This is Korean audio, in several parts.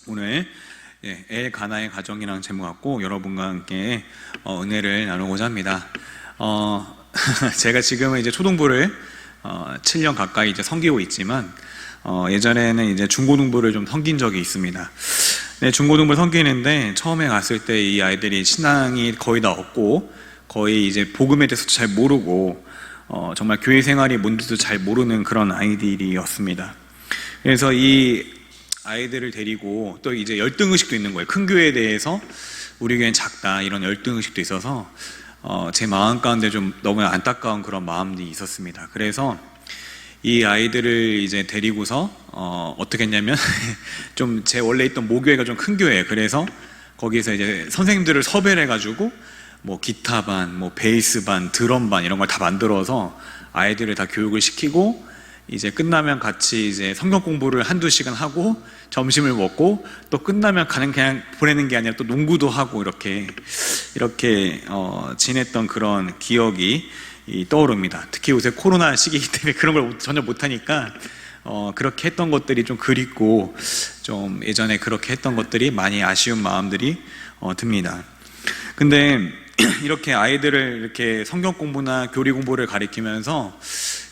오늘 엘가나의 가정이라는 제목 갖고 여러분과 함께 은혜를 나누고자 합니다. 제가 지금은 이제 초등부를 7년 가까이 이제 섬기고 있지만 예전에는 이제 중고등부를 좀 섬긴 적이 있습니다. 네, 중고등부를 섬기는데 처음에 갔을 때 이 아이들이 신앙이 거의 다 없고 거의 이제 복음에 대해서도 잘 모르고 정말 교회 생활이 뭔지도 잘 모르는 그런 아이들이었습니다. 그래서 이 아이들을 데리고 또 이제 열등의식도 있는 거예요. 큰 교회에 대해서 우리 교회는 작다 이런 열등의식도 있어서 제 마음 가운데 좀 너무나 안타까운 그런 마음이 있었습니다. 그래서 이 아이들을 이제 데리고서 어떻게 했냐면 좀 제 원래 있던 모교회가 좀 큰 교회예요. 그래서 거기서 이제 선생님들을 섭외를 해가지고 뭐 기타반, 뭐 베이스반, 드럼반 이런 걸 다 만들어서 아이들을 다 교육을 시키고 이제 끝나면 같이 이제 성경 공부를 한두 시간 하고 점심을 먹고 또 끝나면 그냥 보내는 게 아니라 또 농구도 하고 이렇게 지냈던 그런 기억이 떠오릅니다. 특히 요새 코로나 시기이기 때문에 그런 걸 전혀 못하니까 그렇게 했던 것들이 좀 그립고 좀 예전에 그렇게 했던 것들이 많이 아쉬운 마음들이 듭니다. 근데 이렇게 아이들을 이렇게 성경 공부나 교리 공부를 가리키면서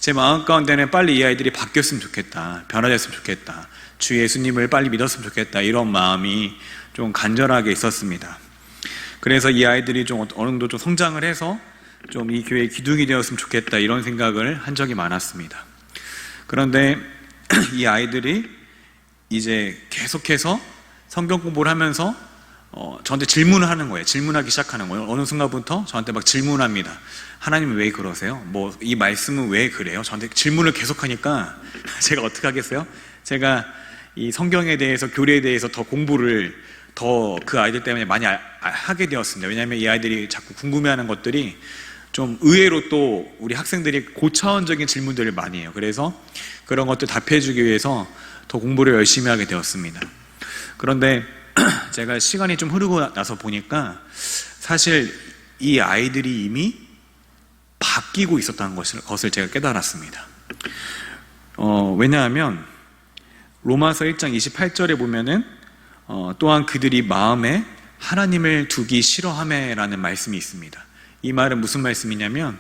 제 마음 가운데는 빨리 이 아이들이 바뀌었으면 좋겠다, 변화됐으면 좋겠다, 주 예수님을 빨리 믿었으면 좋겠다 이런 마음이 좀 간절하게 있었습니다. 그래서 이 아이들이 좀 어느 정도 좀 성장을 해서 좀 이 교회의 기둥이 되었으면 좋겠다 이런 생각을 한 적이 많았습니다. 그런데 이 아이들이 이제 계속해서 성경 공부를 하면서 저한테 질문을 하는 거예요. 질문하기 시작하는 거예요. 어느 순간부터 저한테 막 질문합니다. 하나님은 왜 그러세요? 뭐 이 말씀은 왜 그래요? 저한테 질문을 계속하니까 제가 어떻게 하겠어요? 제가 이 성경에 대해서 교리에 대해서 더 공부를 더 그 아이들 때문에 많이 하게 되었습니다. 왜냐하면 이 아이들이 자꾸 궁금해하는 것들이 좀 의외로 또 우리 학생들이 고차원적인 질문들을 많이 해요. 그래서 그런 것들 답해주기 위해서 더 공부를 열심히 하게 되었습니다. 그런데 제가 시간이 좀 흐르고 나서 보니까 사실 이 아이들이 이미 바뀌고 있었다는 것을 제가 깨달았습니다. 왜냐하면 로마서 1장 28절에 보면은 또한 그들이 마음에 하나님을 두기 싫어하매라는 말씀이 있습니다. 이 말은 무슨 말씀이냐면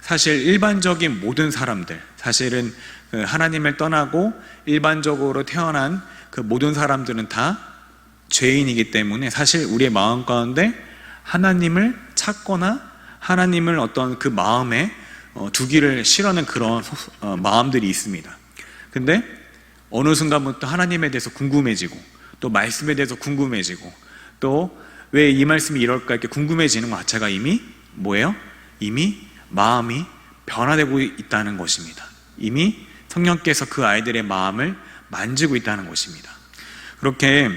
사실 일반적인 모든 사람들, 사실은 하나님을 떠나고 일반적으로 태어난 그 모든 사람들은 다 죄인이기 때문에 사실 우리의 마음 가운데 하나님을 찾거나 하나님을 어떤 그 마음에 두기를 싫어하는 그런 마음들이 있습니다. 근데 어느 순간부터 하나님에 대해서 궁금해지고 또 말씀에 대해서 궁금해지고 또 왜 이 말씀이 이럴까 이렇게 궁금해지는 것 자체가 이미 뭐예요? 이미 마음이 변화되고 있다는 것입니다. 이미 성령께서 그 아이들의 마음을 만지고 있다는 것입니다. 그렇게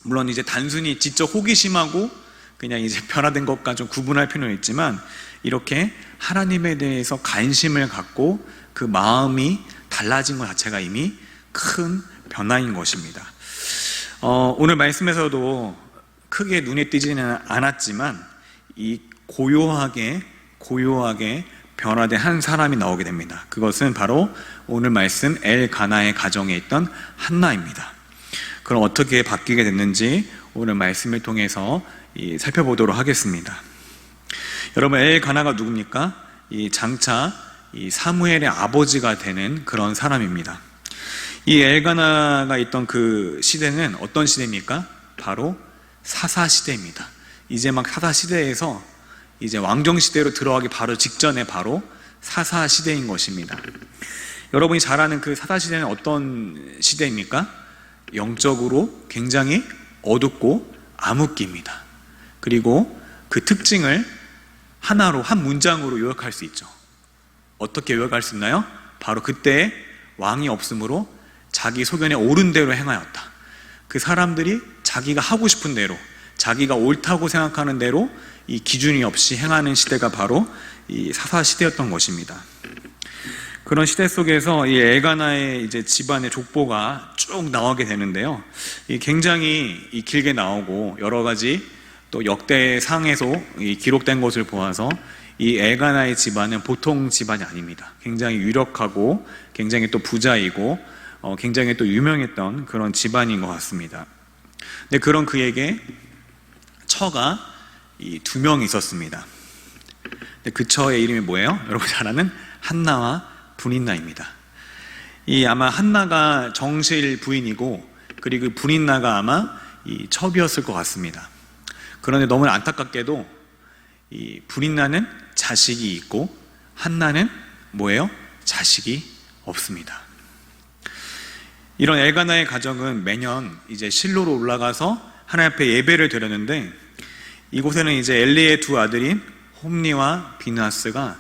물론 이제 단순히 지적 호기심하고 그냥 이제 변화된 것과 좀 구분할 필요는 있지만 이렇게 하나님에 대해서 관심을 갖고 그 마음이 달라진 것 자체가 이미 큰 변화인 것입니다. 오늘 말씀에서도 크게 눈에 띄지는 않았지만 이 고요하게 변화된 한 사람이 나오게 됩니다. 그것은 바로 오늘 말씀 엘가나의 가정에 있던 한나입니다. 그럼 어떻게 바뀌게 됐는지 오늘 말씀을 통해서 살펴보도록 하겠습니다. 여러분, 엘가나가 누굽니까? 장차 사무엘의 아버지가 되는 그런 사람입니다. 이 엘가나가 있던 그 시대는 어떤 시대입니까? 바로 사사시대입니다. 이제 막 사사시대에서 이제 왕정시대로 들어가기 바로 직전에 바로 사사시대인 것입니다. 여러분이 잘 아는 그 사사시대는 어떤 시대입니까? 영적으로 굉장히 어둡고 암흑기입니다. 그리고 그 특징을 하나로 한 문장으로 요약할 수 있죠. 어떻게 요약할 수 있나요? 바로 그때 왕이 없으므로 자기 소견에 옳은 대로 행하였다. 그 사람들이 자기가 하고 싶은 대로 자기가 옳다고 생각하는 대로 이 기준이 없이 행하는 시대가 바로 이 사사시대였던 것입니다. 그런 시대 속에서 이 엘가나의 이제 집안의 족보가 쭉 나오게 되는데요. 굉장히 길게 나오고 여러 가지 또 역대상에서 기록된 것을 보아서 이 엘가나의 집안은 보통 집안이 아닙니다. 굉장히 유력하고 굉장히 또 부자이고 굉장히 또 유명했던 그런 집안인 것 같습니다. 근데 그런 그에게 처가 이 2명 있었습니다. 근데 그 처의 이름이 뭐예요? 여러분 잘 아는 한나와 분인나입니다. 이 아마 한나가 정실 부인이고, 그리고 분인나가 아마 이 첩이었을 것 같습니다. 그런데 너무 안타깝게도 이 분인나는 자식이 있고 한나는 뭐예요? 자식이 없습니다. 이런 엘가나의 가정은 매년 이제 실로로 올라가서 하나님 앞에 예배를 드렸는데, 이곳에는 이제 엘리의 2 아들인 홈니와 비느하스가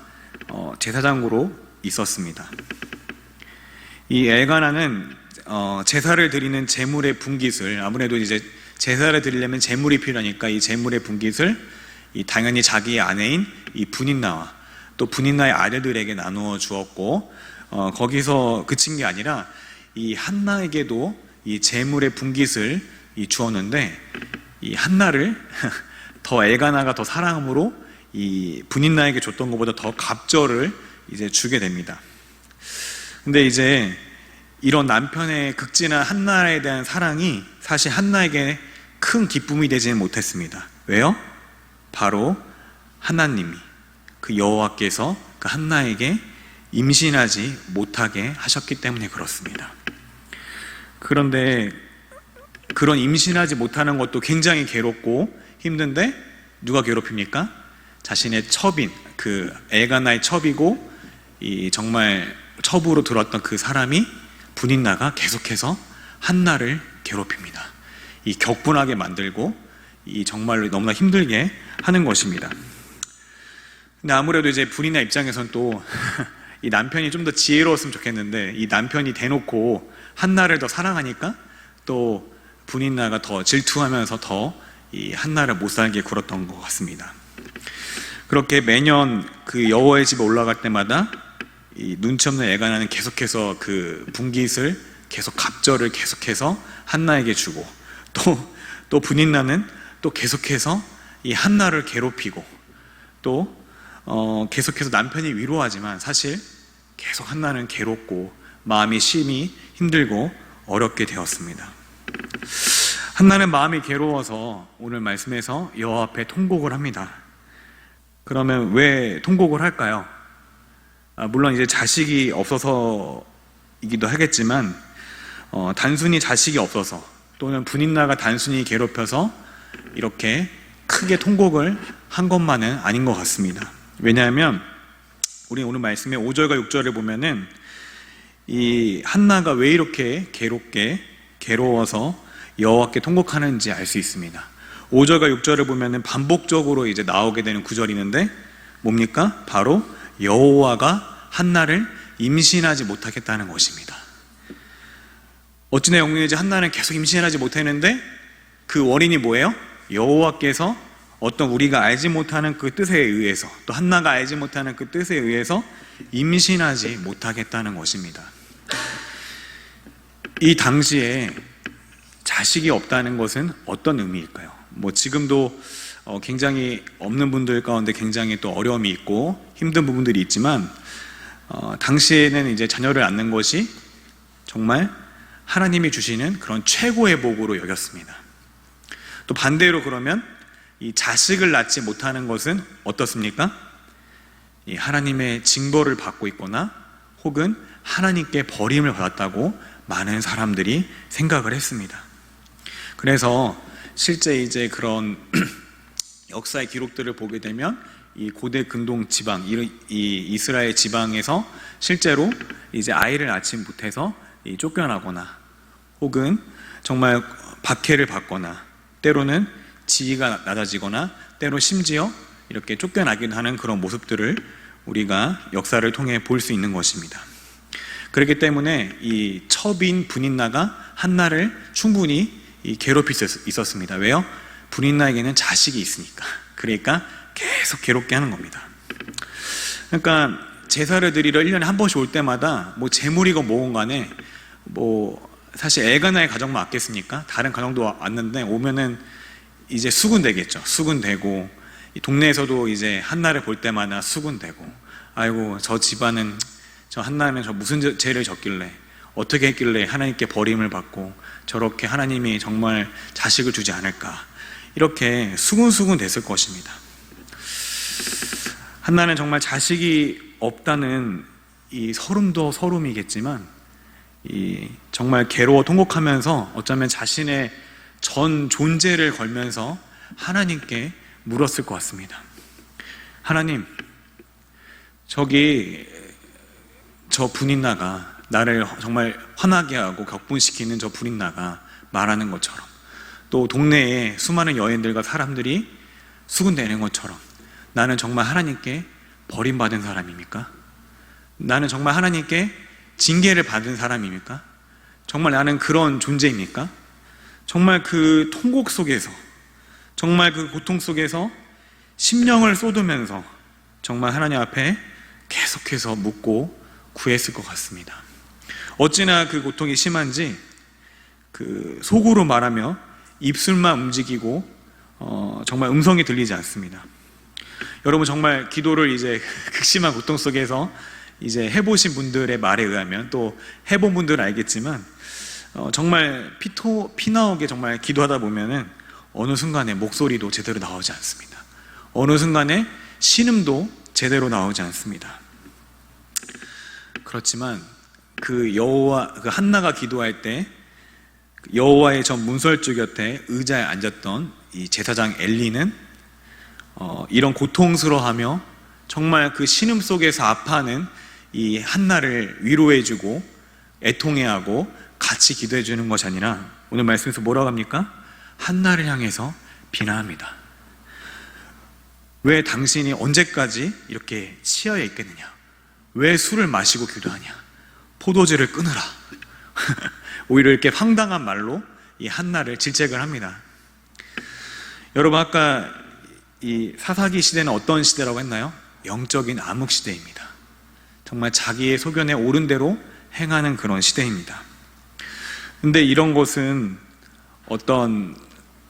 제사장으로 있었습니다. 이 엘가나는 제사를 드리는 제물의 분깃을, 아무래도 이제 제사를 드리려면 제물이 필요하니까 이 제물의 분깃을 당연히 자기의 아내인 이 분인나와 또 분인나의 아들들에게 나누어 주었고, 거기서 그친 게 아니라 이 한나에게도 이 제물의 분깃을 주었는데, 이 한나를 더 엘가나가 더 사랑함으로 이 분인나에게 줬던 것보다 더 갑절을 이제 주게 됩니다. 근데 이제 이런 남편의 극진한 한나에 대한 사랑이 사실 한나에게 큰 기쁨이 되지는 못했습니다. 왜요? 바로 하나님이, 그 여호와께서 그 한나에게 임신하지 못하게 하셨기 때문에 그렇습니다. 그런데 그런 임신하지 못하는 것도 굉장히 괴롭고 힘든데 누가 괴롭힙니까? 자신의 첩인, 그 엘가나의 첩이고 이 정말 첩으로 들어왔던 그 사람이 분인나가 계속해서 한나를 괴롭힙니다. 이 격분하게 만들고 이 정말로 너무나 힘들게 하는 것입니다. 근데 아무래도 이제 분인나 입장에선 또 이 남편이 좀 더 지혜로웠으면 좋겠는데, 이 남편이 대놓고 한나를 더 사랑하니까 또 분인나가 더 질투하면서 더 이 한나를 못 살게 굴었던 것 같습니다. 그렇게 매년 그 여호와의 집에 올라갈 때마다 이 눈치 없는 엘가나는 계속해서 그 분깃을 계속 갑절을 계속해서 한나에게 주고, 또 분인나는 또 계속해서 이 한나를 괴롭히고, 또 계속해서 남편이 위로하지만 사실 계속 한나는 괴롭고 마음이 심히 힘들고 어렵게 되었습니다. 한나는 마음이 괴로워서 오늘 말씀에서 여호와 앞에 통곡을 합니다. 그러면 왜 통곡을 할까요? 물론 이제 자식이 없어서이기도 하겠지만, 단순히 자식이 없어서 또는 분인나가 단순히 괴롭혀서 이렇게 크게 통곡을 한 것만은 아닌 것 같습니다. 왜냐하면 우리 오늘 말씀의 5절과 6절을 보면은 이 한나가 왜 이렇게 괴로워서 여호와께 통곡하는지 알 수 있습니다. 5절과 6절을 보면은 반복적으로 이제 나오게 되는 구절이 있는데 뭡니까? 바로 여호와가 한나를 임신하지 못하겠다는 것입니다. 어찌나 영문이지 한나는 계속 임신하지 못했는데 그 원인이 뭐예요? 여호와께서 어떤 우리가 알지 못하는 그 뜻에 의해서, 또 한나가 알지 못하는 그 뜻에 의해서 임신하지 못하겠다는 것입니다. 이 당시에 자식이 없다는 것은 어떤 의미일까요? 지금도 굉장히 없는 분들 가운데 굉장히 또 어려움이 있고 힘든 부분들이 있지만, 당시에는 이제 자녀를 낳는 것이 정말 하나님이 주시는 그런 최고의 복으로 여겼습니다. 또 반대로 그러면 이 자식을 낳지 못하는 것은 어떻습니까? 이 하나님의 징벌을 받고 있거나 혹은 하나님께 버림을 받았다고 많은 사람들이 생각을 했습니다. 그래서 실제 이제 그런 역사의 기록들을 보게 되면 이 고대 근동 지방, 이 이스라엘 지방에서 실제로 이제 아이를 낳지 못해서 쫓겨나거나 혹은 정말 박해를 받거나 때로는 지위가 낮아지거나 때로 심지어 이렇게 쫓겨나기도 하는 그런 모습들을 우리가 역사를 통해 볼 수 있는 것입니다. 그렇기 때문에 이 첩인 분인나가 한나를 충분히 괴롭힐 수 있었습니다. 왜요? 분인나에게는 자식이 있으니까. 그러니까 계속 괴롭게 하는 겁니다. 그러니까 제사를 드리러 1년에 한 번씩 올 때마다 재물이고 뭐건 간에 사실 엘가나의 가정만 왔겠습니까? 다른 가정도 왔는데 오면은 이제 수군되겠죠. 수군되고 이 동네에서도 이제 한나를 볼 때마다 수군되고, 아이고 저 집안은 저 한나는 저 무슨 죄를 졌길래 어떻게 했길래 하나님께 버림을 받고 저렇게 하나님이 정말 자식을 주지 않을까, 이렇게 수군수군 됐을 것입니다. 한나는 정말 자식이 없다는 이 서름도 서름이겠지만, 이 정말 괴로워 통곡하면서 어쩌면 자신의 전 존재를 걸면서 하나님께 물었을 것 같습니다. 하나님, 저기 저 분인나가, 나를 정말 화나게 하고 격분시키는 저 분인나가 말하는 것처럼, 또 동네에 수많은 여인들과 사람들이 수군대는 것처럼 나는 정말 하나님께 버림받은 사람입니까? 나는 정말 하나님께 징계를 받은 사람입니까? 정말 나는 그런 존재입니까? 정말 그 통곡 속에서, 정말 그 고통 속에서 심령을 쏟으면서 정말 하나님 앞에 계속해서 묻고 구했을 것 같습니다. 어찌나 그 고통이 심한지 그 속으로 말하며 입술만 움직이고 정말 음성이 들리지 않습니다. 여러분, 정말 기도를 이제 극심한 고통 속에서 이제 해보신 분들의 말에 의하면, 또 해본 분들은 알겠지만, 정말 피 나오게 정말 기도하다 보면은 어느 순간에 목소리도 제대로 나오지 않습니다. 어느 순간에 신음도 제대로 나오지 않습니다. 그렇지만 그 한나가 기도할 때 여호와의 전 문설주 곁에 의자에 앉았던 이 제사장 엘리는 이런 고통스러워하며 정말 그 신음 속에서 아파하는 이 한나를 위로해주고 애통해하고 같이 기도해주는 것이 아니라, 오늘 말씀에서 뭐라고 합니까? 한나를 향해서 비난합니다. 왜 당신이 언제까지 이렇게 치여에 있겠느냐? 왜 술을 마시고 기도하냐? 포도주를 끊으라. 오히려 이렇게 황당한 말로 이 한나를 질책을 합니다. 여러분, 아까 이 사사기 시대는 어떤 시대라고 했나요? 영적인 암흑 시대입니다. 정말 자기의 소견에 옳은 대로 행하는 그런 시대입니다. 근데 이런 것은 어떤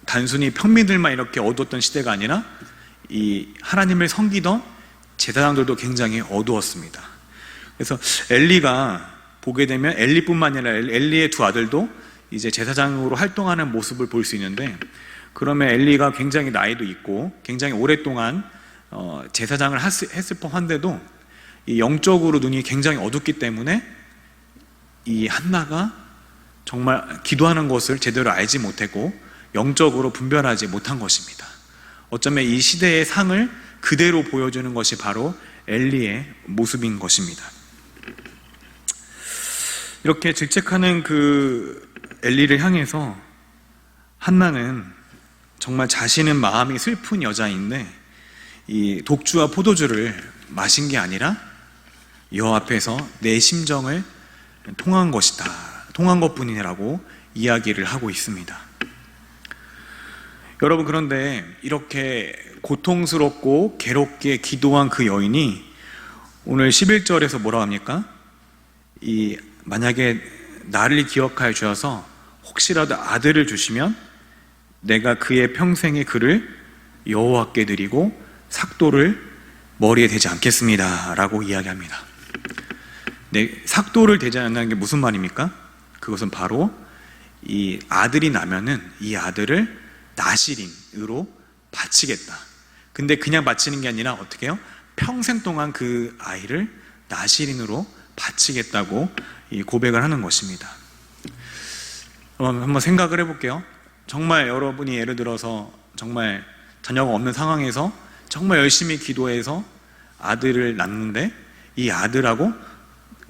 단순히 평민들만 이렇게 어두웠던 시대가 아니라 이 하나님을 섬기던 제사장들도 굉장히 어두웠습니다. 그래서 엘리가 보게 되면, 엘리뿐만 아니라 엘리의 두 아들도 이제 제사장으로 활동하는 모습을 볼 수 있는데, 그러면 엘리가 굉장히 나이도 있고 굉장히 오랫동안 제사장을 했을 법한데도 이 영적으로 눈이 굉장히 어둡기 때문에 이 한나가 정말 기도하는 것을 제대로 알지 못했고 영적으로 분별하지 못한 것입니다. 어쩌면 이 시대의 상을 그대로 보여주는 것이 바로 엘리의 모습인 것입니다. 이렇게 질책하는 그 엘리를 향해서 한나는 정말 자신은 마음이 슬픈 여자인데 이 독주와 포도주를 마신 게 아니라 여호와 앞에서 내 심정을 통한 것이다, 통한 것뿐이라고 이야기를 하고 있습니다. 여러분, 그런데 이렇게 고통스럽고 괴롭게 기도한 그 여인이 오늘 11절에서 뭐라고 합니까? 만약에 나를 기억하여 주셔서 혹시라도 아들을 주시면 내가 그의 평생의 그를 여호와께 드리고 삭도를 머리에 대지 않겠습니다 라고 이야기합니다. 삭도를 대지 않는다는 게 무슨 말입니까? 그것은 바로 이 아들이 나면은 이 아들을 나실인으로 바치겠다. 근데 그냥 바치는 게 아니라 어떻게 해요? 평생 동안 그 아이를 나실인으로 바치겠다고 이 고백을 하는 것입니다. 한번 생각을 해볼게요. 정말 여러분이 예를 들어서 정말 자녀가 없는 상황에서 정말 열심히 기도해서 아들을 낳는데 이 아들하고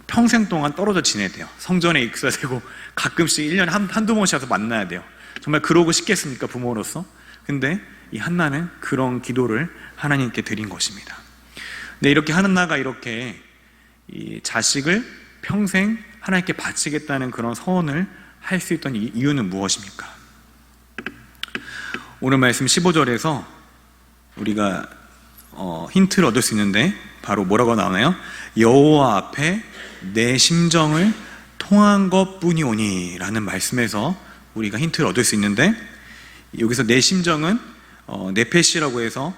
평생 동안 떨어져 지내야 돼요. 성전에 있어야 되고 가끔씩 1년에 한두 번씩 와서 만나야 돼요. 정말 그러고 싶겠습니까, 부모로서? 근데 이 한나는 그런 기도를 하나님께 드린 것입니다. 근데 이렇게 한나가 이렇게 이 자식을 평생 하나님께 바치겠다는 그런 서원을 할 수 있던 이유는 무엇입니까? 오늘 말씀 15절에서 우리가 힌트를 얻을 수 있는데 바로 뭐라고 나오나요? 여호와 앞에 내 심정을 통한 것뿐이오니 라는 말씀에서 우리가 힌트를 얻을 수 있는데, 여기서 내 심정은 네페시라고 해서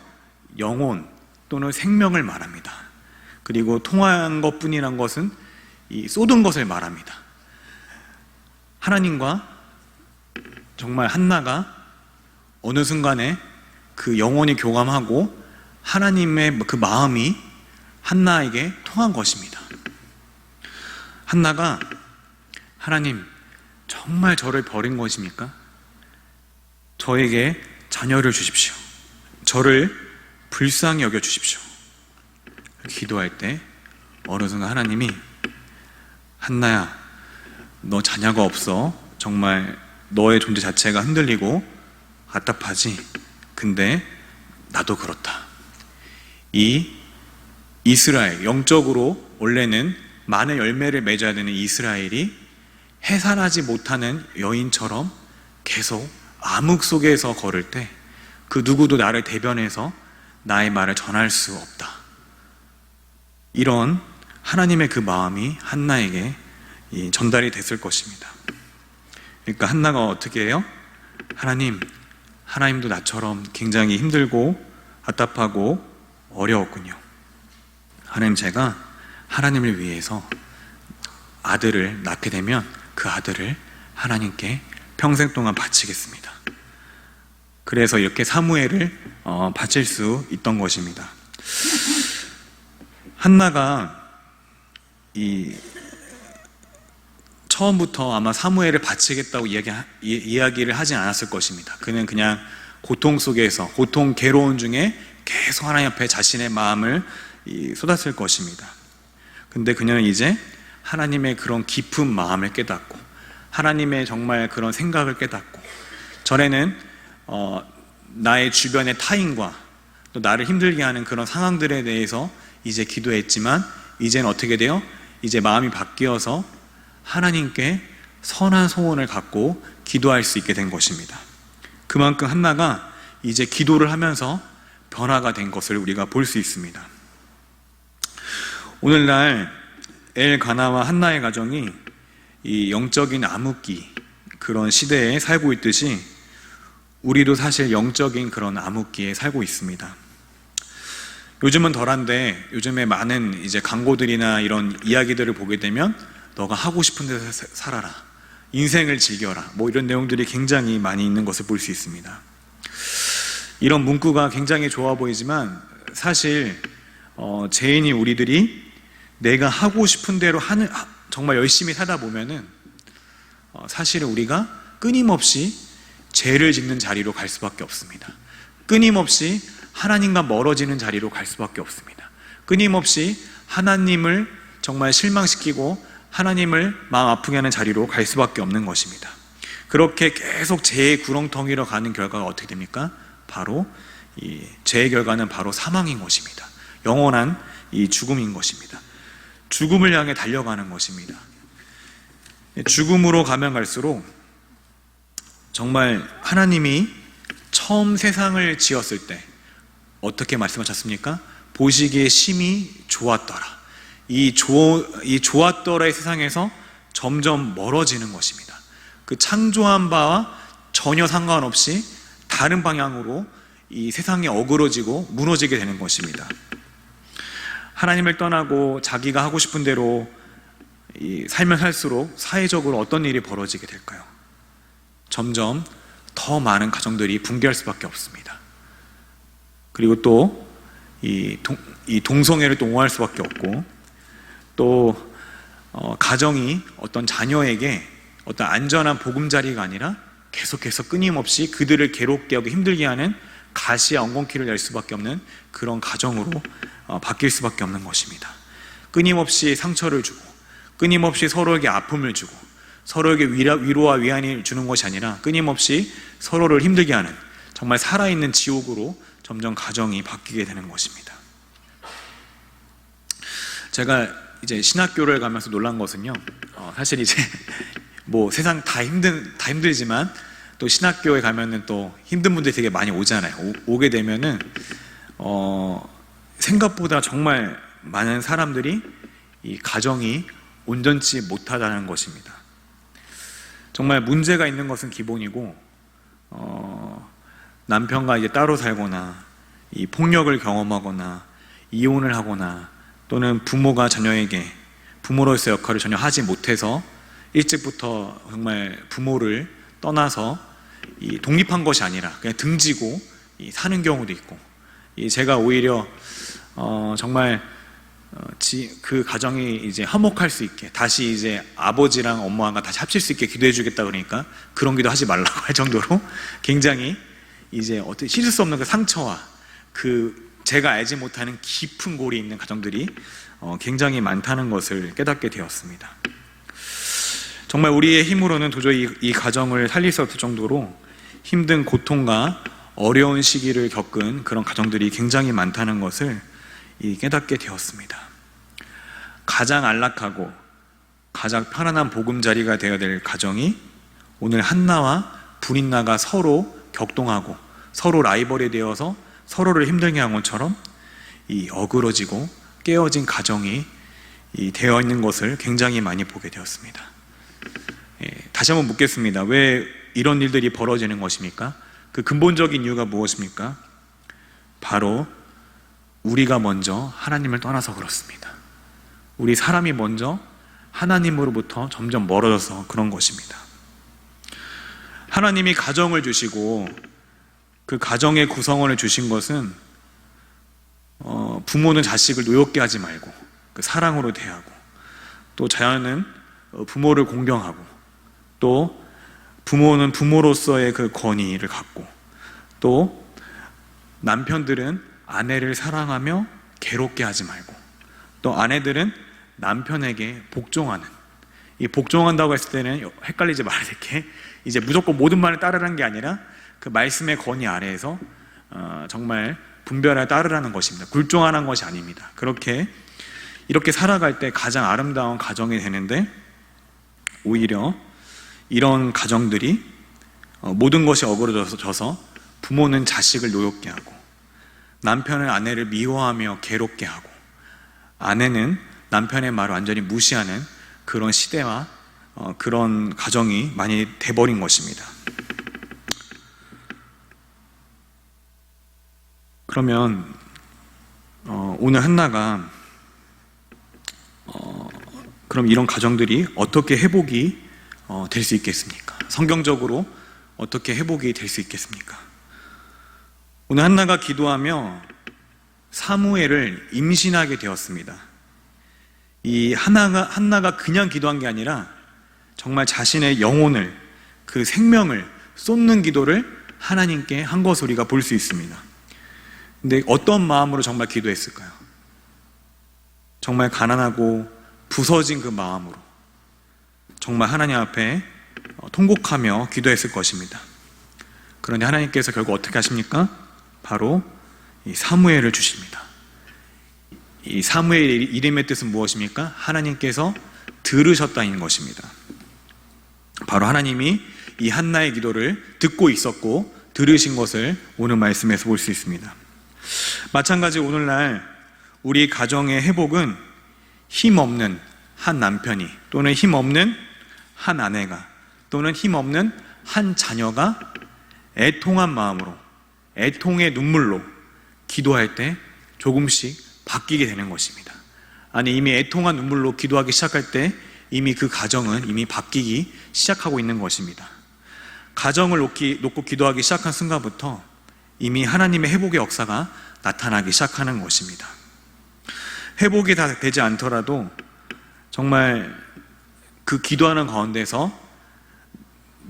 영혼 또는 생명을 말합니다. 그리고 통한 것뿐이란 것은 이 쏟은 것을 말합니다. 하나님과 정말 한나가 어느 순간에 그 영혼이 교감하고 하나님의 그 마음이 한나에게 통한 것입니다. 한나가 하나님, 정말 저를 버린 것입니까? 저에게 자녀를 주십시오. 저를 불쌍히 여겨 주십시오. 기도할 때 어느 순간 하나님이 한나야, 너 자녀가 없어. 정말 너의 존재 자체가 흔들리고 답답하지. 근데 나도 그렇다. 이 이스라엘, 영적으로 원래는 많은 열매를 맺어야 되는 이스라엘이 해산하지 못하는 여인처럼 계속 암흑 속에서 걸을 때 그 누구도 나를 대변해서 나의 말을 전할 수 없다. 이런 하나님의 그 마음이 한나에게 전달이 됐을 것입니다. 그러니까 한나가 어떻게 해요? 하나님도 나처럼 굉장히 힘들고 답답하고 어려웠군요. 하나님, 제가 하나님을 위해서 아들을 낳게 되면 그 아들을 하나님께 평생 동안 바치겠습니다. 그래서 이렇게 사무엘을 바칠 수 있던 것입니다. 한나가 처음부터 아마 사무엘을 바치겠다고 이야기를 하진 않았을 것입니다. 그는 그냥 고통 속에서, 고통, 괴로운 중에 계속 하나님 앞에 자신의 마음을 쏟았을 것입니다. 근데 그녀는 이제 하나님의 그런 깊은 마음을 깨닫고, 하나님의 정말 그런 생각을 깨닫고, 전에는 나의 주변의 타인과 또 나를 힘들게 하는 그런 상황들에 대해서 이제 기도했지만, 이제는 어떻게 돼요? 이제 마음이 바뀌어서 하나님께 선한 소원을 갖고 기도할 수 있게 된 것입니다. 그만큼 한나가 이제 기도를 하면서 변화가 된 것을 우리가 볼 수 있습니다. 오늘날 엘가나와 한나의 가정이 이 영적인 암흑기, 그런 시대에 살고 있듯이 우리도 사실 영적인 그런 암흑기에 살고 있습니다. 요즘은 덜한데 요즘에 많은 이제 광고들이나 이런 이야기들을 보게 되면 너가 하고 싶은 데서 살아라, 인생을 즐겨라, 뭐 이런 내용들이 굉장히 많이 있는 것을 볼 수 있습니다. 이런 문구가 굉장히 좋아 보이지만 사실 죄인이 우리들이 내가 하고 싶은 대로 정말 열심히 살다 보면은 사실은 우리가 끊임없이 죄를 짓는 자리로 갈 수밖에 없습니다. 끊임없이 하나님과 멀어지는 자리로 갈 수밖에 없습니다. 끊임없이 하나님을 정말 실망시키고 하나님을 마음 아프게 하는 자리로 갈 수밖에 없는 것입니다. 그렇게 계속 죄의 구렁텅이로 가는 결과가 어떻게 됩니까? 바로 이 죄의 결과는 바로 사망인 것입니다. 영원한 이 죽음인 것입니다. 죽음을 향해 달려가는 것입니다. 죽음으로 가면 갈수록 정말 하나님이 처음 세상을 지었을 때 어떻게 말씀하셨습니까? 보시기에 심히 좋았더라. 이 좋았더라의 세상에서 점점 멀어지는 것입니다. 그 창조한 바와 전혀 상관없이 다른 방향으로 이 세상이 어그러지고 무너지게 되는 것입니다. 하나님을 떠나고 자기가 하고 싶은 대로 살면 살수록 사회적으로 어떤 일이 벌어지게 될까요? 점점 더 많은 가정들이 붕괴할 수밖에 없습니다. 그리고 또 이 동성애를 또 옹호할 수밖에 없고, 또 가정이 어떤 자녀에게 어떤 안전한 보금자리가 아니라 계속해서 끊임없이 그들을 괴롭게 하고 힘들게 하는 가시와 엉겅퀴를 낼 수밖에 없는 그런 가정으로 바뀔 수밖에 없는 것입니다. 끊임없이 상처를 주고, 끊임없이 서로에게 아픔을 주고, 서로에게 위로와 위안을 주는 것이 아니라 끊임없이 서로를 힘들게 하는 정말 살아있는 지옥으로 점점 가정이 바뀌게 되는 것입니다. 제가 이제 신학교를 가면서 놀란 것은요, 사실 이제 뭐 세상 다 힘들지만 또 신학교에 가면은 또 힘든 분들이 되게 많이 오잖아요. 오게 되면은 생각보다 정말 많은 사람들이 이 가정이 온전치 못하다는 것입니다. 정말 문제가 있는 것은 기본이고, 남편과 이제 따로 살거나 이 폭력을 경험하거나 이혼을 하거나 또는 부모가 자녀에게 부모로서의 역할을 전혀 하지 못해서 일찍부터 정말 부모를 떠나서 독립한 것이 아니라 그냥 등지고 사는 경우도 있고, 제가 오히려 정말 그 가정이 이제 화목할 수 있게, 다시 이제 아버지랑 엄마가 다시 합칠 수 있게 기도해 주겠다 그러니까 그런 기도 하지 말라고 할 정도로 굉장히 이제 어떻게 씻을 수 없는 그 상처와 그 제가 알지 못하는 깊은 골이 있는 가정들이 굉장히 많다는 것을 깨닫게 되었습니다. 정말 우리의 힘으로는 도저히 이 가정을 살릴 수 없을 정도로 힘든 고통과 어려운 시기를 겪은 그런 가정들이 굉장히 많다는 것을 깨닫게 되었습니다. 가장 안락하고 가장 편안한 보금자리가 되어야 될 가정이 오늘 한나와 브릿나가 서로 격동하고 서로 라이벌이 되어서 서로를 힘들게 한 것처럼 어그러지고 깨어진 가정이 되어 있는 것을 굉장히 많이 보게 되었습니다. 다시 한번 묻겠습니다. 왜 이런 일들이 벌어지는 것입니까? 그 근본적인 이유가 무엇입니까? 바로 우리가 먼저 하나님을 떠나서 그렇습니다. 우리 사람이 먼저 하나님으로부터 점점 멀어져서 그런 것입니다. 하나님이 가정을 주시고 그 가정의 구성원을 주신 것은 부모는 자식을 노엽게 하지 말고 그 사랑으로 대하고, 또 자녀는 부모를 공경하고, 또 부모는 부모로서의 그 권위를 갖고, 또 남편들은 아내를 사랑하며 괴롭게 하지 말고, 또 아내들은 남편에게 복종하는, 이 복종한다고 했을 때는 헷갈리지 말아야 될 게 이제 무조건 모든 말을 따르라는 게 아니라 그 말씀의 권위 아래에서 정말 분별하여 따르라는 것입니다. 굴종하는 것이 아닙니다. 이렇게 살아갈 때 가장 아름다운 가정이 되는데, 오히려 이런 가정들이 모든 것이 어그러져서 부모는 자식을 노엽게 하고, 남편은 아내를 미워하며 괴롭게 하고, 아내는 남편의 말을 완전히 무시하는 그런 시대와 그런 가정이 많이 돼버린 것입니다. 그러면 오늘 한나가 그럼 이런 가정들이 어떻게 회복이 될 수 있겠습니까? 성경적으로 어떻게 회복이 될 수 있겠습니까? 오늘 한나가 기도하며 사무엘을 임신하게 되었습니다. 이 한나가 그냥 기도한 게 아니라 정말 자신의 영혼을, 그 생명을 쏟는 기도를 하나님께 한 것을 우리가 볼 수 있습니다. 근데 어떤 마음으로 정말 기도했을까요? 정말 가난하고 부서진 그 마음으로 정말 하나님 앞에 통곡하며 기도했을 것입니다. 그런데 하나님께서 결국 어떻게 하십니까? 바로 이 사무엘을 주십니다. 이 사무엘의 이름의 뜻은 무엇입니까? 하나님께서 들으셨다는 것입니다. 바로 하나님이 이 한나의 기도를 듣고 있었고 들으신 것을 오늘 말씀에서 볼 수 있습니다. 마찬가지로 오늘날 우리 가정의 회복은 힘없는 한 남편이, 또는 힘없는 한 아내가, 또는 힘없는 한 자녀가 애통한 마음으로, 애통의 눈물로 기도할 때 조금씩 바뀌게 되는 것입니다. 아니, 이미 애통한 눈물로 기도하기 시작할 때 이미 그 가정은 이미 바뀌기 시작하고 있는 것입니다. 가정을 놓고 기도하기 시작한 순간부터 이미 하나님의 회복의 역사가 나타나기 시작하는 것입니다. 회복이 다 되지 않더라도 정말 그 기도하는 가운데서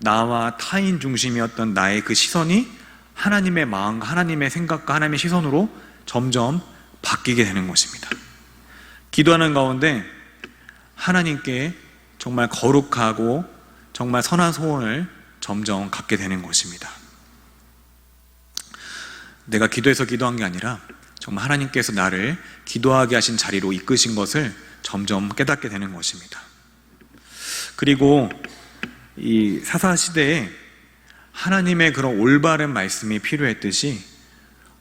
나와 타인 중심이었던 나의 그 시선이 하나님의 마음과 하나님의 생각과 하나님의 시선으로 점점 바뀌게 되는 것입니다. 기도하는 가운데 하나님께 정말 거룩하고 정말 선한 소원을 점점 갖게 되는 것입니다. 내가 기도해서 기도한 게 아니라 정말 하나님께서 나를 기도하게 하신 자리로 이끄신 것을 점점 깨닫게 되는 것입니다. 그리고 이 사사시대에 하나님의 그런 올바른 말씀이 필요했듯이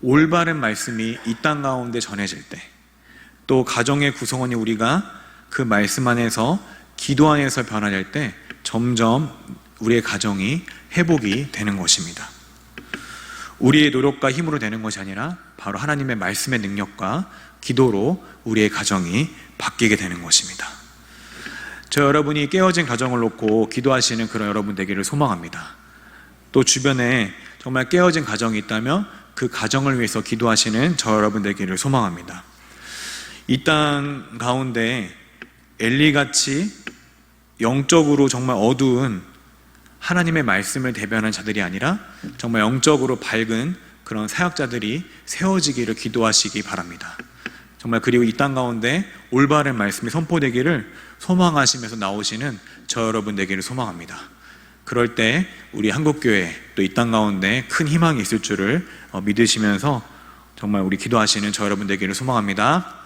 올바른 말씀이 이 땅 가운데 전해질 때, 또 가정의 구성원이 우리가 그 말씀 안에서 기도 안에서 변화될 때 점점 우리의 가정이 회복이 되는 것입니다. 우리의 노력과 힘으로 되는 것이 아니라 바로 하나님의 말씀의 능력과 기도로 우리의 가정이 바뀌게 되는 것입니다. 저 여러분이 깨어진 가정을 놓고 기도하시는 그런 여러분 되기를 소망합니다. 또 주변에 정말 깨어진 가정이 있다면 그 가정을 위해서 기도하시는 저 여러분 되기를 소망합니다. 이 땅 가운데 엘리같이 영적으로 정말 어두운 하나님의 말씀을 대변하는 자들이 아니라 정말 영적으로 밝은 그런 사역자들이 세워지기를 기도하시기 바랍니다. 정말 그리고 이 땅 가운데 올바른 말씀이 선포되기를 소망하시면서 나오시는 저 여러분 되기를 소망합니다. 그럴 때 우리 한국교회 또 이 땅 가운데 큰 희망이 있을 줄을 믿으시면서 정말 우리 기도하시는 저 여러분 되기를 소망합니다.